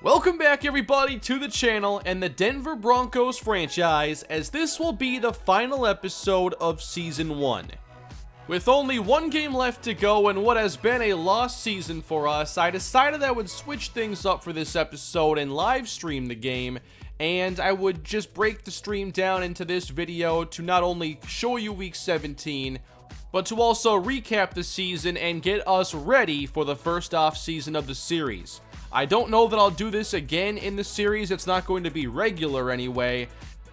Welcome back everybody to the channel and the Denver Broncos franchise, as this will be the final episode of Season 1. With only one game left to go and what has been a lost season for us, I decided I would switch things up for this episode and live stream the game, and I would just break the stream down into this video to not only show you Week 17, but to also recap the season and get us ready for the first off season of the series. I don't know that I'll do this again in the series, it's not going to be regular anyway,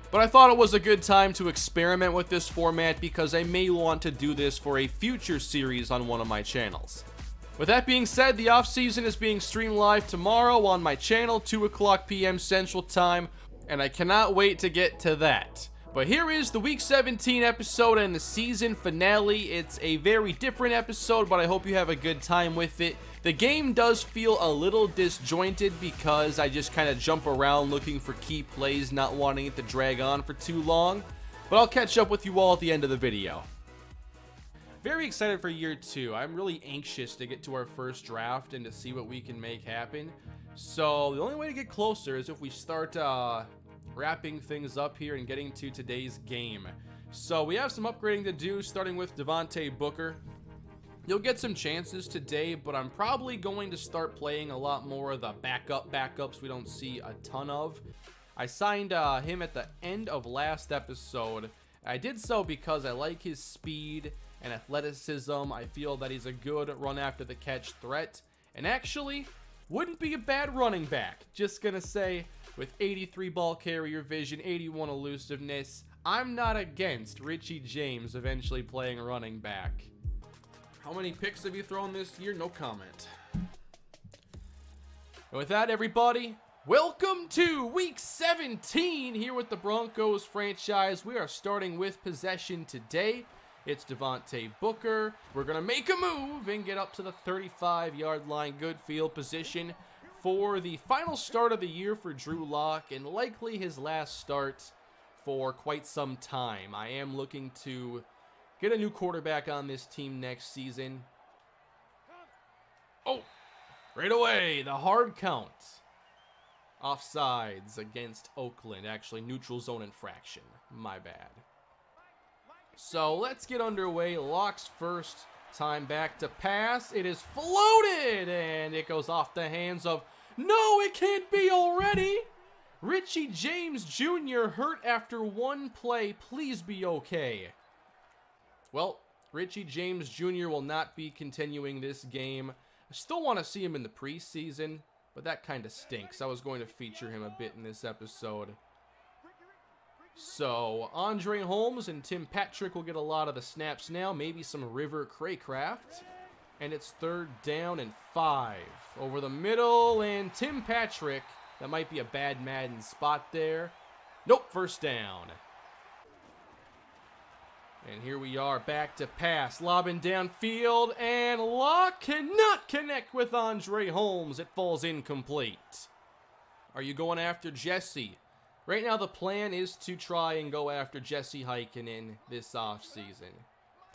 but I thought it was a good time to experiment with this format because I may want to do this for a future series on one of my channels. With that being said, the off season is being streamed live tomorrow on my channel, 2 o'clock p.m. Central Time, and I cannot wait to get to that. But here is the Week 17 episode and the season finale. It's a very different episode, but I hope you have a good time with it. The game does feel a little disjointed because I just kind of jump around looking for key plays, not wanting it to drag on for too long. But I'll catch up with you all at the end of the video. Very excited for year 2. I'm really anxious to get to our first draft and to see what we can make happen. So the only way to get closer is if we start wrapping things up here and getting to today's game. So we have some upgrading to do, starting with Devante Booker. You'll get some chances today, but I'm probably going to start playing a lot more of the backups we don't see a ton of. I signed him at the end of last episode. I did so because I like his speed and athleticism. I feel that he's a good run after the catch threat, and actually wouldn't be a bad running back. Just gonna say, with 83 ball carrier vision, 81 elusiveness, I'm not against Richie James eventually playing running back. How many picks have you thrown this year? No comment. And with that, everybody, welcome to Week 17 here with the Broncos franchise. We are starting with possession today. It's Devante Booker. We're going to make a move and get up to the 35-yard line. Good field position for the final start of the year for Drew Lock, and likely his last start for quite some time. I am looking to get a new quarterback on this team next season. Oh, right away, the hard count. Offsides against Oakland. Actually, neutral zone infraction. My bad. So let's get underway. Lock's first time back to pass. It is floated, and it goes off the hands of... No, it can't be already! Richie James Jr. hurt after one play. Please be okay. Well, Richie James Jr. will not be continuing this game. I still want to see him in the preseason, but that kind of stinks. I was going to feature him a bit in this episode. So, Andre Holmes and Tim Patrick will get a lot of the snaps now. Maybe some River Craycraft. And it's 3rd down and 5. Over the middle, and Tim Patrick. That might be a bad Madden spot there. Nope, 1st down. And here we are, back to pass, lobbing downfield, and Locke cannot connect with Andre Holmes. It falls incomplete. Are you going after Jesse? Right now the plan is to try and go after Jesse Heikkinen this offseason.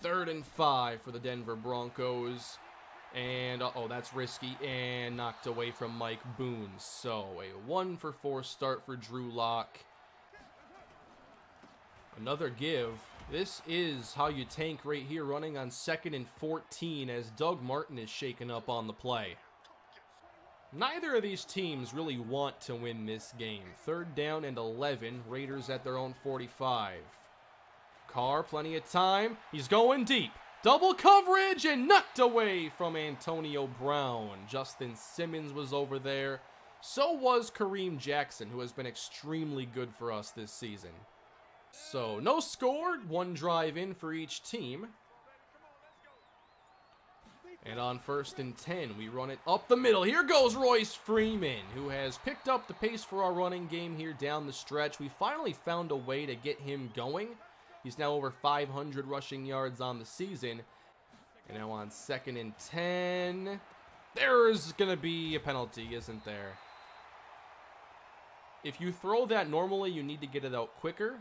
3rd and 5 for the Denver Broncos. And, uh-oh, that's risky, and knocked away from Mike Boone. So, a 1-for-4 start for Drew Lock. Another give. This is how you tank right here, running on 2nd and 14 as Doug Martin is shaken up on the play. Neither of these teams really want to win this game. 3rd down and 11. Raiders at their own 45. Carr, plenty of time. He's going deep. Double coverage and knocked away from Antonio Brown. Justin Simmons was over there. So was Kareem Jackson, who has been extremely good for us this season. So, no score, 1 drive in for each team. And on 1st and 10, we run it up the middle. Here goes Royce Freeman, who has picked up the pace for our running game here down the stretch. We finally found a way to get him going. He's now over 500 rushing yards on the season. And now on 2nd and 10, there's going to be a penalty, isn't there? If you throw that normally, you need to get it out quicker.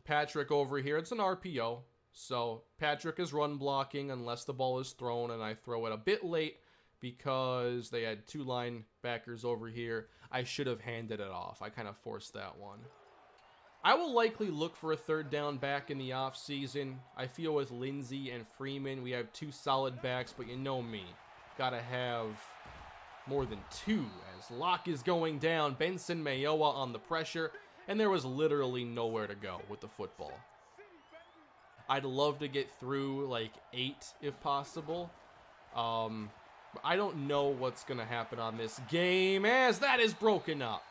Patrick over here, it's an RPO. So Patrick is run blocking unless the ball is thrown and I throw it a bit late because they had 2 linebackers over here. I should have handed it off. I kind of forced that one. I will likely look for a 3rd down back in the offseason. I feel with Lindsey and Freeman, we have 2 solid backs, but you know me. Gotta have more than 2 as Locke is going down. Benson Mayowa on the pressure, and there was literally nowhere to go with the football. I'd love to get through like 8 if possible. But I don't know what's going to happen on this game as that is broken up.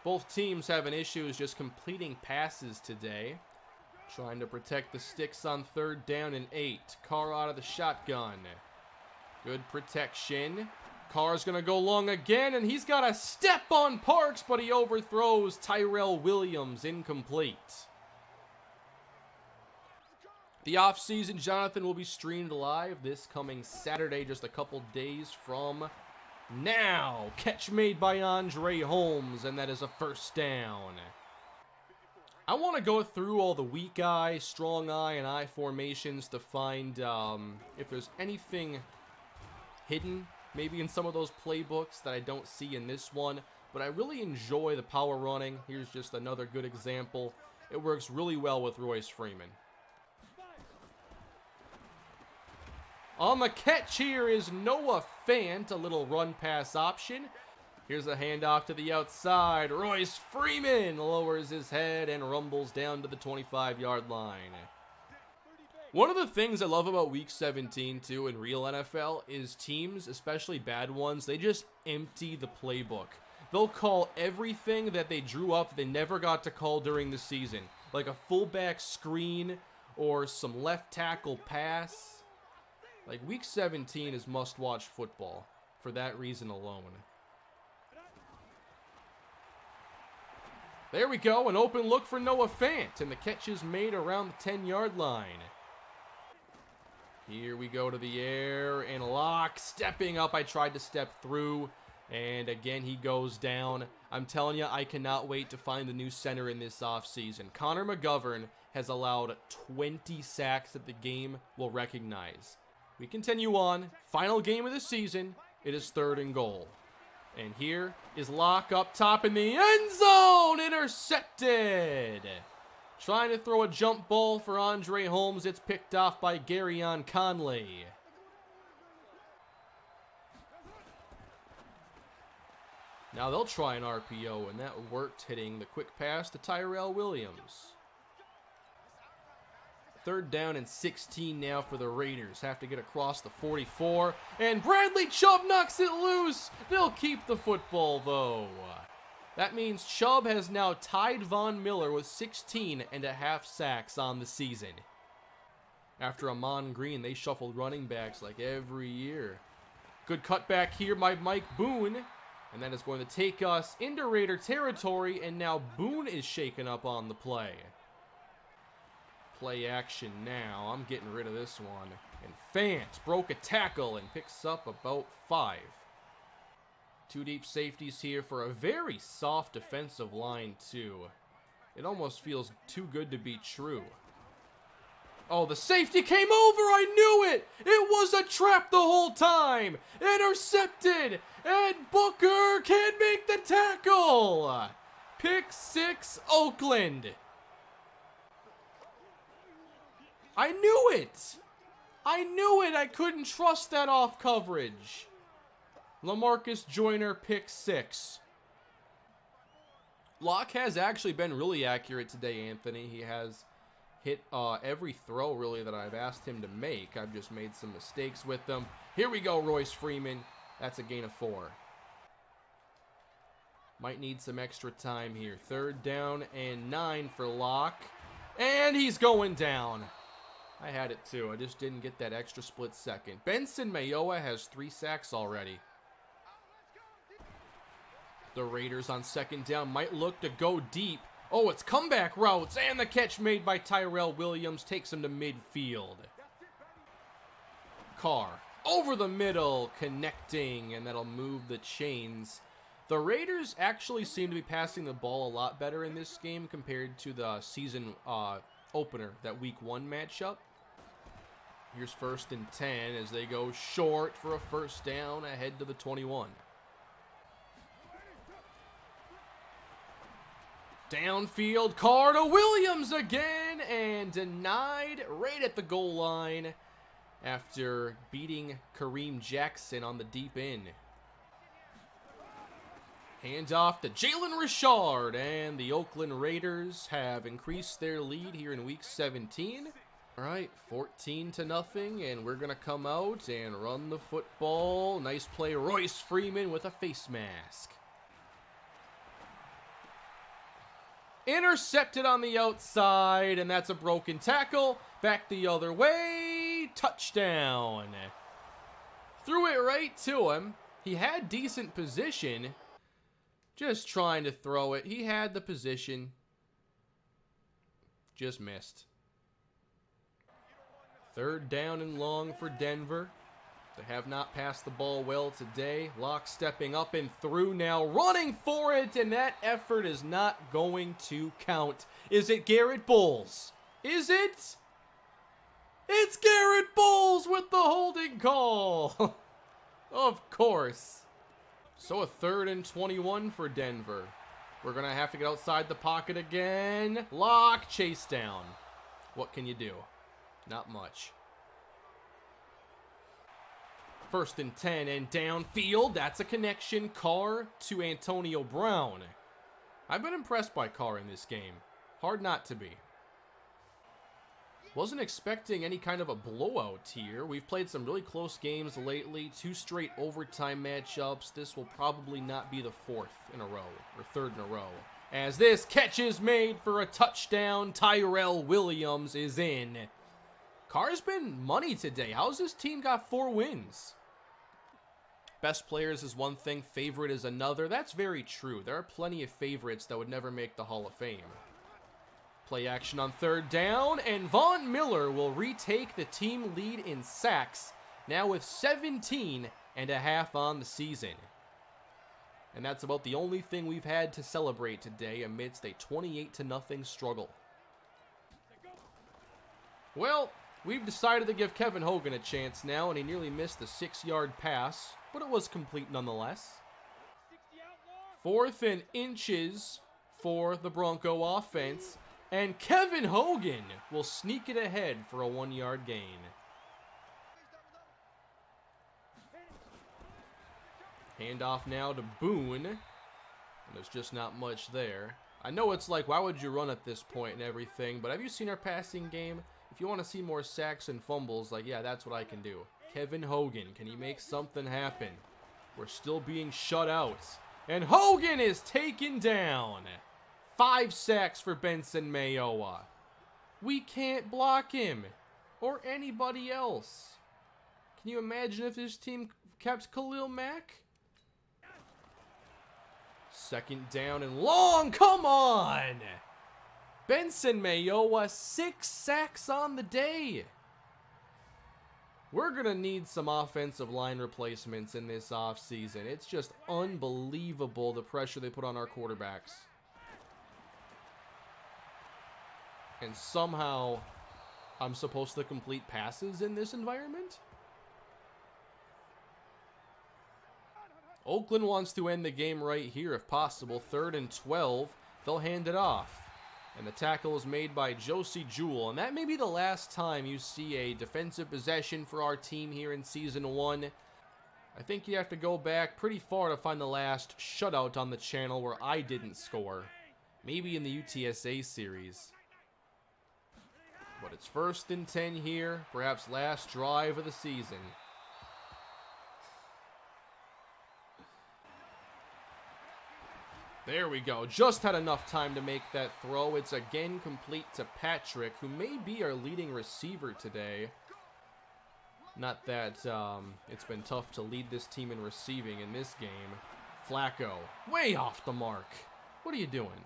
Both teams having issues just completing passes today. Trying to protect the sticks on 3rd down and 8. Carr out of the shotgun. Good protection. Carr's going to go long again, and he's got a step on Parks, but he overthrows Tyrell Williams, incomplete. The offseason, Jonathan, will be streamed live this coming Saturday, just a couple days from now. Catch made by Andre Holmes, and that is a 1st down. I want to go through all the weak eye, strong eye, and eye formations to find if there's anything hidden, maybe in some of those playbooks that I don't see in this one. But I really enjoy the power running. Here's just another good example. It works really well with Royce Freeman. On the catch here is Noah Fant, a little run-pass option. Here's a handoff to the outside. Royce Freeman lowers his head and rumbles down to the 25-yard line. One of the things I love about Week 17, too, in real NFL is teams, especially bad ones, they just empty the playbook. They'll call everything that they drew up they never got to call during the season, like a fullback screen or some left tackle pass. Like, Week 17 is must-watch football for that reason alone. There we go, an open look for Noah Fant, and the catch is made around the 10-yard line. Here we go to the air, and Locke stepping up. I tried to step through, and again he goes down. I'm telling you, I cannot wait to find the new center in this offseason. Connor McGovern has allowed 20 sacks that the game will recognize. We continue on. Final game of the season. It is 3rd and goal. And here is Locke up top in the end zone. Intercepted. Trying to throw a jump ball for Andre Holmes. It's picked off by Garyon Conley. Now they'll try an RPO, and that worked, hitting the quick pass to Tyrell Williams. 3rd down and 16 now for the Raiders. Have to get across the 44. And Bradley Chubb knocks it loose. They'll keep the football, though. That means Chubb has now tied Von Miller with 16.5 sacks on the season. After Amon Green, they shuffled running backs like every year. Good cutback here by Mike Boone. And that is going to take us into Raider territory. And now Boone is shaken up on the play. Play action now. I'm getting rid of this one. And Fant broke a tackle and picks up about 5. 2 deep safeties here for a very soft defensive line, too. It almost feels too good to be true. Oh, the safety came over. I knew it. It was a trap the whole time. Intercepted. And Booker can't make the tackle. Pick 6, Oakland. I knew it! I knew it! I couldn't trust that off coverage. LaMarcus Joyner, pick 6. Locke has actually been really accurate today, Anthony. He has hit every throw, really, that I've asked him to make. I've just made some mistakes with them. Here we go, Royce Freeman. That's a gain of 4. Might need some extra time here. 3rd down and 9 for Locke. And he's going down. I had it too. I just didn't get that extra split second. Benson Mayowa has 3 sacks already. The Raiders on 2nd down might look to go deep. Oh, it's comeback routes, and the catch made by Tyrell Williams takes him to midfield. Carr over the middle, connecting, and that'll move the chains. The Raiders actually seem to be passing the ball a lot better in this game compared to the season opener, that Week 1 matchup. Here's 1st and 10 as they go short for a first down ahead to the 21. Downfield, Carr to Williams again, and denied right at the goal line after beating Kareem Jackson on the deep end. Handoff to Jalen Richard, and the Oakland Raiders have increased their lead here in Week 17. All right, 14-0, and we're going to come out and run the football. Nice play, Royce Freeman with a face mask. Intercepted on the outside, and that's a broken tackle. Back the other way, touchdown. Threw it right to him. He had decent position. Just trying to throw it. He had the position. Just missed. 3rd down and long for Denver. They have not passed the ball well today. Locke stepping up and through now, running for it, and that effort is not going to count. Is it Garrett Bowles? Is it? It's Garrett Bowles with the holding call. Of course. So a 3rd and 21 for Denver. We're going to have to get outside the pocket again. Locke, chase down. What can you do? Not much. 1st and 10 and downfield. That's a connection. Carr to Antonio Brown. I've been impressed by Carr in this game. Hard not to be. Wasn't expecting any kind of a blowout here. We've played some really close games lately. 2 straight overtime matchups. This will probably not be the 4th in a row, or 3rd in a row. As this catch is made for a touchdown, Tyrell Williams is in. Carr's been money today. How's this team got 4 wins? Best players is one thing, favorite is another. That's very true. There are plenty of favorites that would never make the Hall of Fame. Play action on 3rd down, and Von Miller will retake the team lead in sacks, now with 17.5 on the season. And that's about the only thing we've had to celebrate today amidst a 28-0 struggle. Well, we've decided to give Kevin Hogan a chance now, and he nearly missed a 6-yard pass, but it was complete nonetheless. 4th and inches for the Bronco offense. And Kevin Hogan will sneak it ahead for a 1-yard gain. Handoff now to Boone. And there's just not much there. I know it's like, why would you run at this point and everything? But have you seen our passing game? If you want to see more sacks and fumbles, like, yeah, that's what I can do. Kevin Hogan, can he make something happen? We're still being shut out. And Hogan is taken down. 5 sacks for Benson Mayowa. We can't block him or anybody else. Can you imagine if this team kept Khalil Mack? 2nd down and long. Come on. Benson Mayowa, 6 sacks on the day. We're going to need some offensive line replacements in this offseason. It's just unbelievable the pressure they put on our quarterbacks. And somehow, I'm supposed to complete passes in this environment? Oakland wants to end the game right here if possible. 3rd and 12. They'll hand it off. And the tackle is made by Josie Jewell. And that may be the last time you see a defensive possession for our team here in Season 1. I think you have to go back pretty far to find the last shutout on the channel where I didn't score. Maybe in the UTSA series. But it's 1st and 10 here, perhaps last drive of the season. There we go. Just had enough time to make that throw. It's again complete to Patrick, who may be our leading receiver today. Not that it's been tough to lead this team in receiving in this game. Flacco, way off the mark. What are you doing?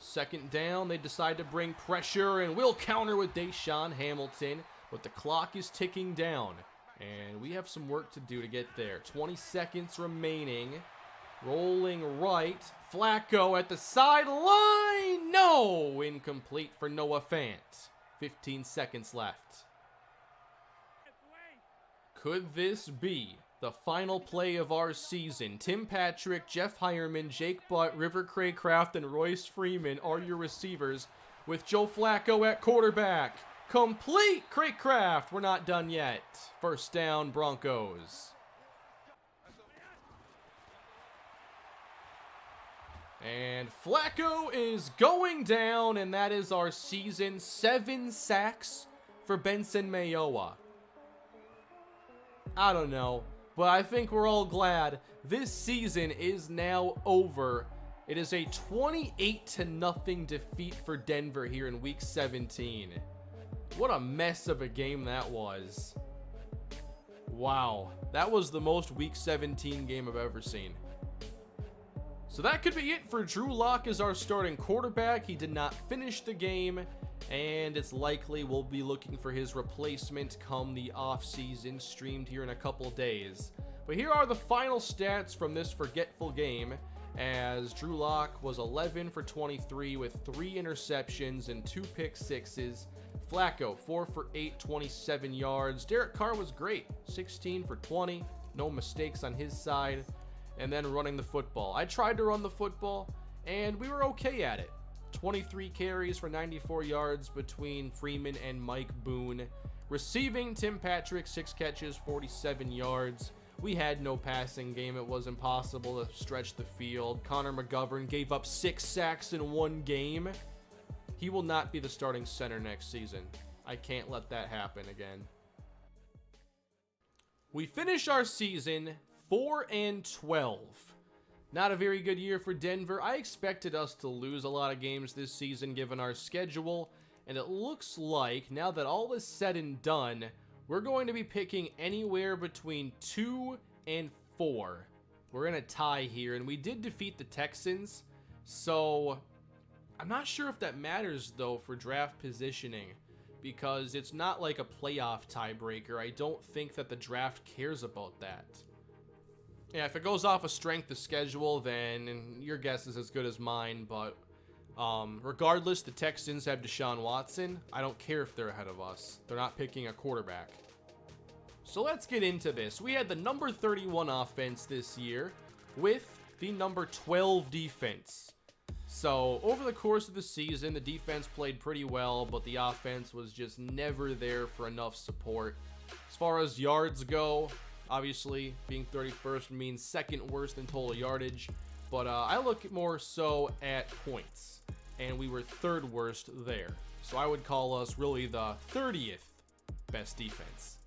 2nd down, they decide to bring pressure, and we'll counter with Deshawn Hamilton, but the clock is ticking down, and we have some work to do to get there. 20 seconds remaining. Rolling right. Flacco at the sideline. No! Incomplete for Noah Fant. 15 seconds left. Could this be the final play of our season? Tim Patrick, Jeff Hireman, Jake Butt, River Craycraft, and Royce Freeman are your receivers, with Joe Flacco at quarterback. Complete, Craycraft. We're not done yet. First down, Broncos. And Flacco is going down, and that is our season. 7 sacks for Benson Mayowa. I don't know, but I think we're all glad this season is now over. It is a 28-0 defeat for Denver here in Week 17. What a mess of a game that was. Wow, that was the most Week 17 game I've ever seen. So that could be it for Drew Lock as our starting quarterback. He did not finish the game, and it's likely we'll be looking for his replacement come the offseason, streamed here in a couple days. But here are the final stats from this forgetful game, as Drew Lock was 11 for 23 with 3 interceptions and 2 pick sixes. Flacco, 4 for 8, 27 yards. Derek Carr was great, 16 for 20, no mistakes on his side. And then running the football. I tried to run the football, and we were okay at it. 23 carries for 94 yards between Freeman and Mike Boone. Receiving, Tim Patrick, 6 catches, 47 yards. We had no passing game. It was impossible to stretch the field. Connor McGovern gave up 6 sacks in 1 game. He will not be the starting center next season. I can't let that happen again. We finish our season 4-12. Not a very good year for Denver. I expected us to lose a lot of games this season given our schedule, and it looks like now that all is said and done, we're going to be picking anywhere between 2 and 4. We're in a tie here, and we did defeat the Texans, so I'm not sure if that matters though for draft positioning, because it's not like a playoff tiebreaker. I don't think that the draft cares about that. Yeah, if it goes off a strength of schedule, then your guess is as good as mine. But regardless, the Texans have Deshaun Watson. I don't care if they're ahead of us. They're not picking a quarterback. So let's get into this. We had the number 31 offense this year with the number 12 defense. So over the course of the season, the defense played pretty well, but the offense was just never there for enough support. As far as yards go, obviously, being 31st means second worst in total yardage, but I look more so at points, and we were 3rd worst there. So I would call us really the 30th best defense.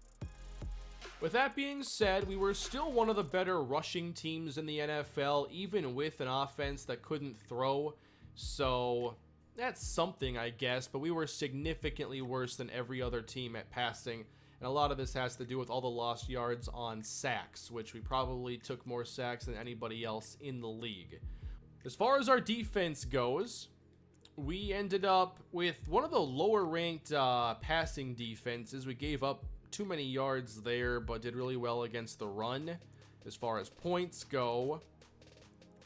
With that being said, we were still one of the better rushing teams in the NFL, even with an offense that couldn't throw. So that's something, I guess, but we were significantly worse than every other team at passing. And a lot of this has to do with all the lost yards on sacks, which we probably took more sacks than anybody else in the league. As far as our defense goes, we ended up with one of the lower ranked passing defenses. We gave up too many yards there, but did really well against the run. As far as points go,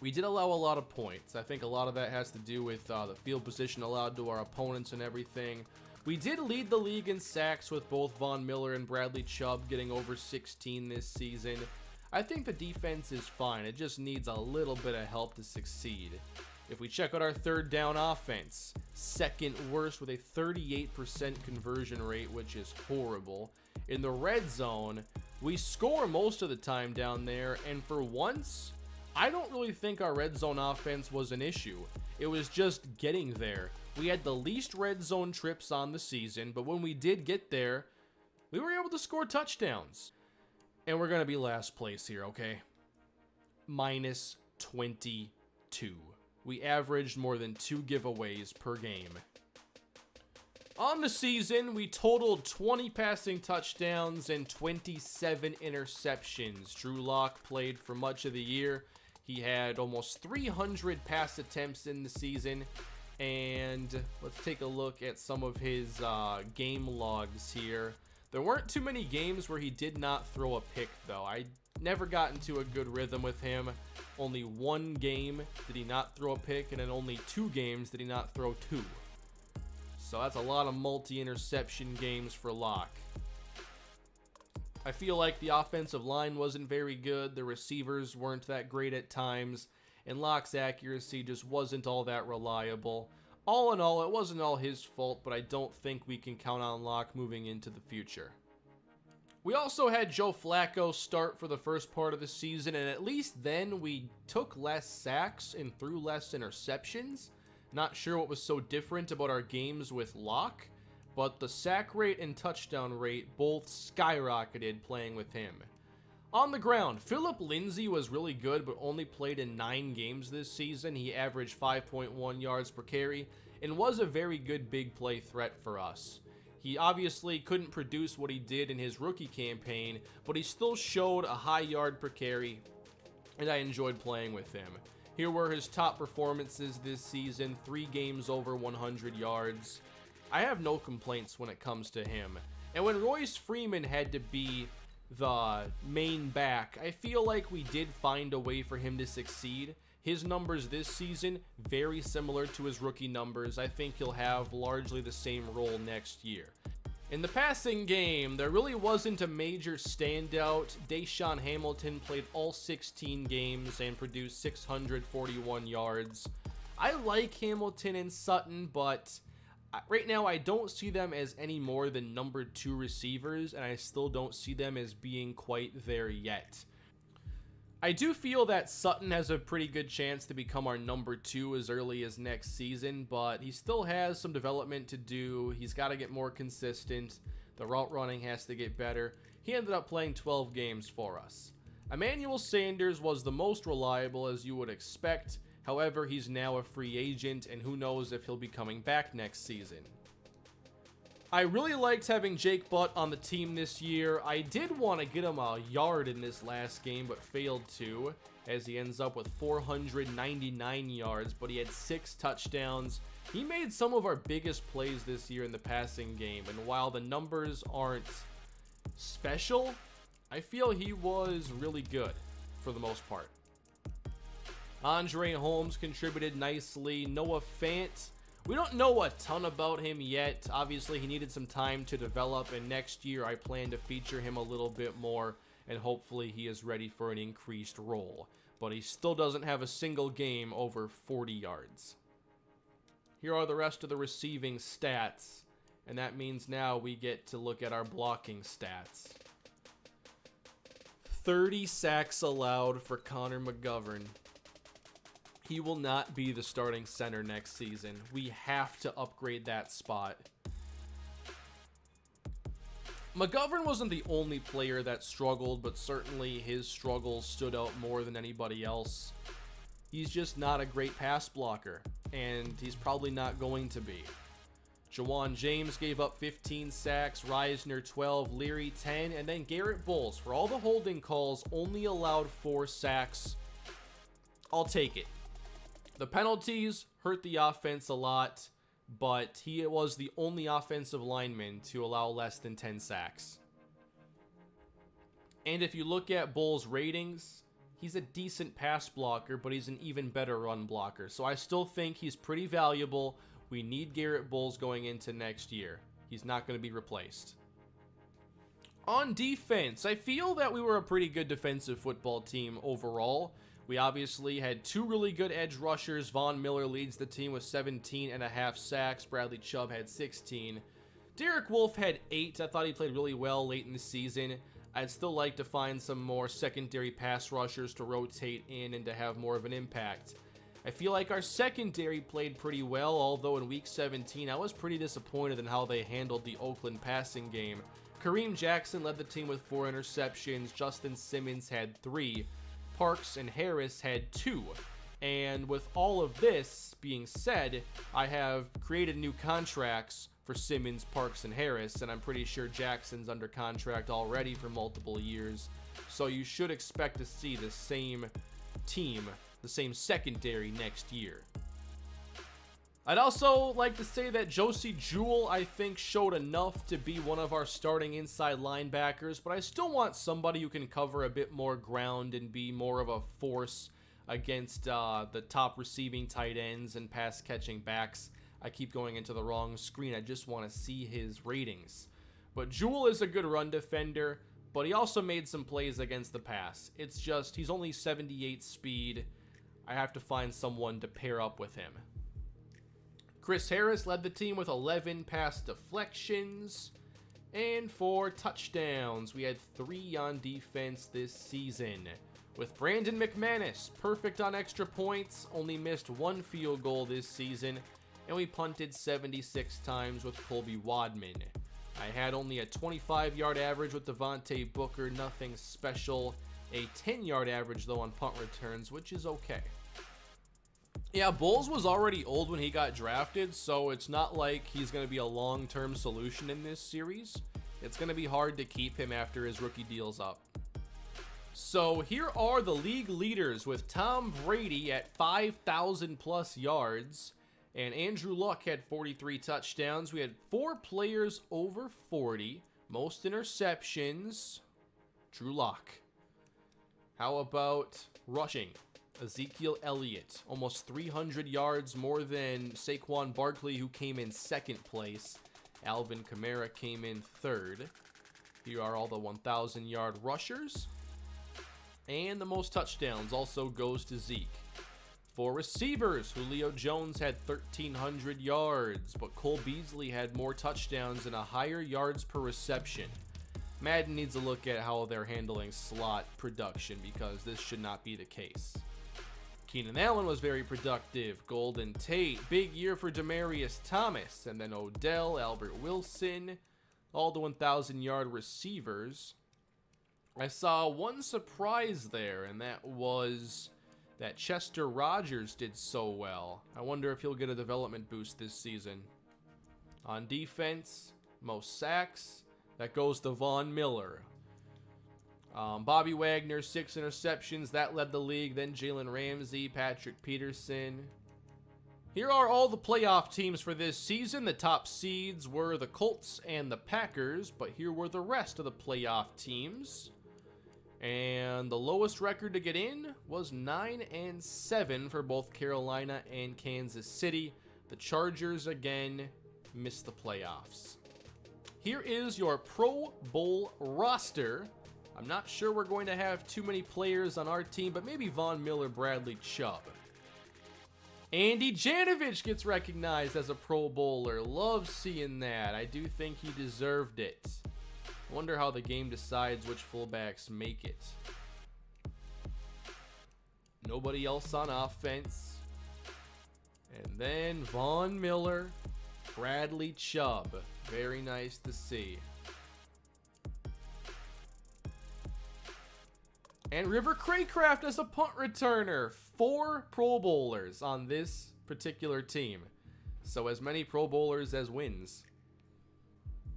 we did allow a lot of points. I think a lot of that has to do with the field position allowed to our opponents and everything. We did lead the league in sacks with both Von Miller and Bradley Chubb getting over 16 this season. I think the defense is fine. It just needs a little bit of help to succeed. If we check out our 3rd down offense, 2nd worst with a 38% conversion rate, which is horrible. In the red zone, we score most of the time down there, and for once, I don't really think our red zone offense was an issue. It was just getting there. We had the least red zone trips on the season, but when we did get there, we were able to score touchdowns. And we're going to be last place here, okay? Minus 22. We averaged more than 2 giveaways per game. On the season, we totaled 20 passing touchdowns and 27 interceptions. Drew Lock played for much of the year. He had almost 300 pass attempts in the season. And let's take a look at some of his game logs here. There weren't too many games where he did not throw a pick, though. I never got into a good rhythm with him. Only 1 game did he not throw a pick, and in only 2 games did he not throw 2. So that's a lot of multi-interception games for Locke. I feel like the offensive line wasn't very good, the receivers weren't that great at times, and Locke's accuracy just wasn't all that reliable. All in all, it wasn't all his fault, but I don't think we can count on Locke moving into the future. We also had Joe Flacco start for the first part of the season, and at least then we took less sacks and threw less interceptions. Not sure what was so different about our games with Locke, but the sack rate and touchdown rate both skyrocketed playing with him. On the ground, Phillip Lindsey was really good, but only played in 9 games this season. He averaged 5.1 yards per carry and was a very good big play threat for us. He obviously couldn't produce what he did in his rookie campaign, but he still showed a high yard per carry, and I enjoyed playing with him. Here were his top performances this season: 3 games over 100 yards. I have no complaints when it comes to him. And when Royce Freeman had to be the main back, I feel like we did find a way for him to succeed. His numbers this season, very similar to his rookie numbers. I think he'll have largely the same role next year. In the passing game, there really wasn't a major standout. Deshawn Hamilton played all 16 games and produced 641 yards. I like Hamilton and Sutton, but right now I don't see them as any more than number 2 receivers, and I still don't see them as being quite there yet. I do feel that Sutton has a pretty good chance to become our number 2 as early as next season, but he still has some development to do. He's got to get more consistent. The route running has to get better. He ended up playing 12 games for us. Emmanuel Sanders was the most reliable, as you would expect. However, he's now a free agent, and who knows if he'll be coming back next season. I really liked having Jake Butt on the team this year. I did want to get him a yard in this last game, but failed to, as he ends up with 499 yards, but he had 6 touchdowns. He made some of our biggest plays this year in the passing game, and while the numbers aren't special, I feel he was really good for the most part. Andre Holmes contributed nicely. Noah Fant, we don't know a ton about him yet. Obviously, he needed some time to develop, and next year I plan to feature him a little bit more, and hopefully he is ready for an increased role. But he still doesn't have a single game over 40 yards. Here are the rest of the receiving stats, and that means now we get to look at our blocking stats. 30 sacks allowed for Connor McGovern. He will not be the starting center next season. We have to upgrade that spot. McGovern wasn't the only player that struggled, but certainly his struggles stood out more than anybody else. He's just not a great pass blocker, and he's probably not going to be. Jawan James gave up 15 sacks, Reisner 12, Leary 10, and then Garrett Bowles, for all the holding calls, only allowed 4 sacks. I'll take it. The penalties hurt the offense a lot, but he was the only offensive lineman to allow less than 10 sacks. And if you look at Bowles' ratings, he's a decent pass blocker, but he's an even better run blocker. So I still think he's pretty valuable. We need Garrett Bowles going into next year. He's not going to be replaced. On defense, I feel that we were a pretty good defensive football team overall. We obviously had 2 really good edge rushers. Von Miller leads the team with 17.5 sacks. Bradley Chubb had 16. Derek Wolfe had 8. I thought he played really well late in the season. I'd still like to find some more secondary pass rushers to rotate in and to have more of an impact. I feel like our secondary played pretty well, although in Week 17 I was pretty disappointed in how they handled the Oakland passing game. Kareem Jackson led the team with 4 interceptions. Justin Simmons had 3. Parks and Harris had 2. And with all of this being said, I have created new contracts for Simmons, Parks, and Harris, and I'm pretty sure Jackson's under contract already for multiple years. So you should expect to see the same team, the same secondary next year. I'd also like to say that Josie Jewell, I think, showed enough to be one of our starting inside linebackers, but I still want somebody who can cover a bit more ground and be more of a force against the top receiving tight ends and pass catching backs. I keep going into the wrong screen. I just want to see his ratings. But Jewel is a good run defender, but he also made some plays against the pass. It's just, he's only 78 speed. I have to find someone to pair up with him. Chris Harris led the team with 11 pass deflections and 4 touchdowns. We had 3 on defense this season. With Brandon McManus, perfect on extra points, only missed 1 field goal this season, and we punted 76 times with Colby Wadman. I had only a 25-yard average with Devante Booker, nothing special. A 10-yard average, though, on punt returns, which is okay. Yeah, Bowles was already old when he got drafted, so it's not like he's going to be a long-term solution in this series. It's going to be hard to keep him after his rookie deal's up. So here are the league leaders with Tom Brady at 5,000 plus yards, and Andrew Luck had 43 touchdowns. We had 4 players over 40, most interceptions, Drew Lock. How about rushing? Ezekiel Elliott, almost 300 yards more than Saquon Barkley, who came in 2nd place. Alvin Kamara came in 3rd. Here are all the 1,000-yard rushers. And the most touchdowns also goes to Zeke. For receivers, Julio Jones had 1,300 yards, but Cole Beasley had more touchdowns and a higher yards per reception. Madden needs to look at how they're handling slot production because this should not be the case. Keenan Allen was very productive. Golden Tate, big year for Demaryius Thomas. And then Odell, Albert Wilson, all the 1,000-yard receivers. I saw one surprise there, and that was that Chester Rogers did so well. I wonder if he'll get a development boost this season. On defense, most sacks, that goes to Von Miller. Bobby Wagner, 6 interceptions. That led the league. Then Jalen Ramsey, Patrick Peterson. Here are all the playoff teams for this season. The top seeds were the Colts and the Packers, but here were the rest of the playoff teams. And the lowest record to get in was 9-7 for both Carolina and Kansas City. The Chargers, again, missed the playoffs. Here is your Pro Bowl roster. I'm not sure we're going to have too many players on our team, but maybe Von Miller, Bradley Chubb. Andy Janovich gets recognized as a Pro Bowler. Love seeing that. I do think he deserved it. Wonder how the game decides which fullbacks make it. Nobody else on offense. And then Von Miller, Bradley Chubb. Very nice to see. And River Craycraft as a punt returner. 4 Pro Bowlers on this particular team. So as many Pro Bowlers as wins.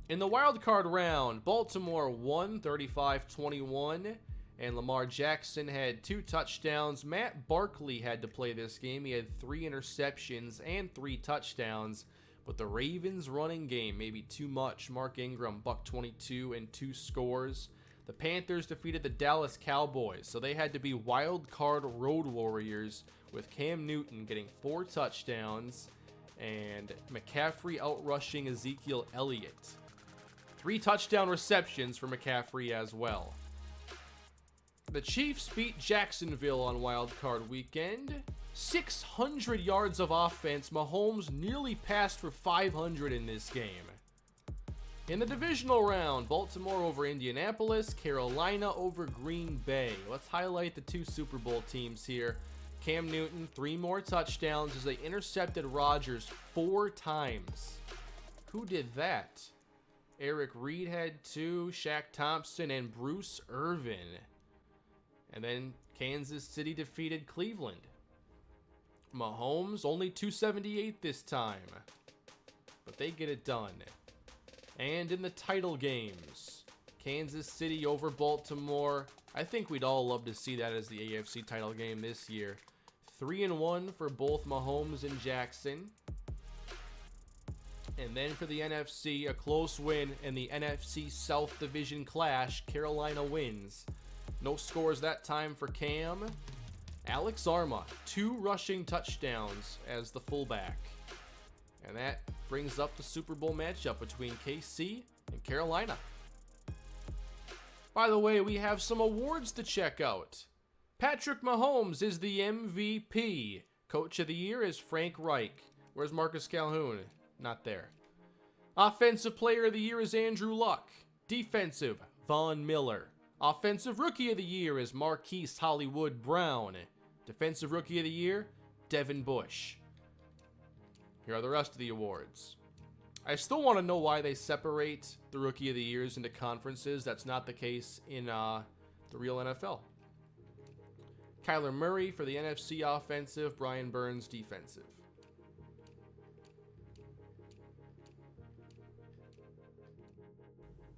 In the wild card round, Baltimore won 35-21, and Lamar Jackson had 2 touchdowns. Matt Barkley had to play this game. He had 3 interceptions and 3 touchdowns, but the Ravens running game maybe too much. Mark Ingram, $122 and 2 scores. The Panthers defeated the Dallas Cowboys, so they had to be wild card road warriors with Cam Newton getting 4 touchdowns and McCaffrey outrushing Ezekiel Elliott. 3 touchdown receptions for McCaffrey as well. The Chiefs beat Jacksonville on Wild Card Weekend. 600 yards of offense. Mahomes nearly passed for 500 in this game. In the divisional round, Baltimore over Indianapolis, Carolina over Green Bay. Let's highlight the 2 Super Bowl teams here. Cam Newton, 3 more touchdowns as they intercepted Rodgers 4 times. Who did that? Eric Reed had 2, Shaq Thompson, and Bruce Irvin. And then Kansas City defeated Cleveland. Mahomes, only 278 this time. But they get it done. And in the title games, Kansas City over Baltimore. I think we'd all love to see that as the AFC title game this year. 3-1 for both Mahomes and Jackson. And then for the NFC, a close win in the NFC South Division clash. Carolina wins. No scores that time for Cam. Alex Arma, 2 rushing touchdowns as the fullback. And that brings up the Super Bowl matchup between KC and Carolina. By the way, we have some awards to check out. Patrick Mahomes is the MVP. Coach of the Year is Frank Reich. Where's Marcus Calhoun? Not there. Offensive Player of the Year is Andrew Luck. Defensive, Von Miller. Offensive Rookie of the Year is Marquise Hollywood Brown. Defensive Rookie of the Year, Devin Bush. Here are the rest of the awards. I still want to know why they separate the Rookie of the Years into conferences. That's not the case in the real NFL. Kyler Murray for the NFC offensive, Brian Burns defensive.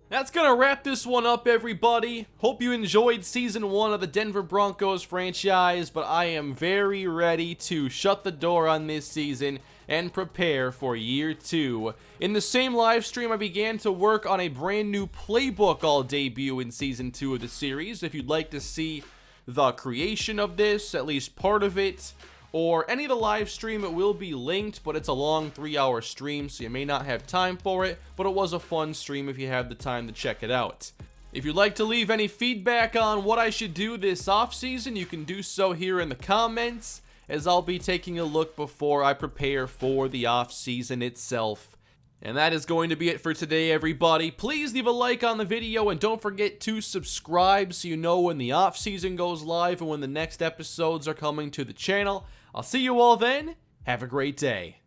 That's going to wrap this one up, everybody. Hope you enjoyed Season 1 of the Denver Broncos franchise, but I am very ready to shut the door on this season and prepare for Year 2. In the same live stream, I began to work on a brand new playbook I'll debut in Season 2 of the series. If you'd like to see the creation of this, at least part of it, or any of the live stream, it will be linked, but it's a long 3-hour stream, so you may not have time for it, but it was a fun stream if you have the time to check it out. If you'd like to leave any feedback on what I should do this offseason, you can do so here in the comments, as I'll be taking a look before I prepare for the offseason itself. And that is going to be it for today, everybody. Please leave a like on the video, and don't forget to subscribe so you know when the offseason goes live and when the next episodes are coming to the channel. I'll see you all then. Have a great day.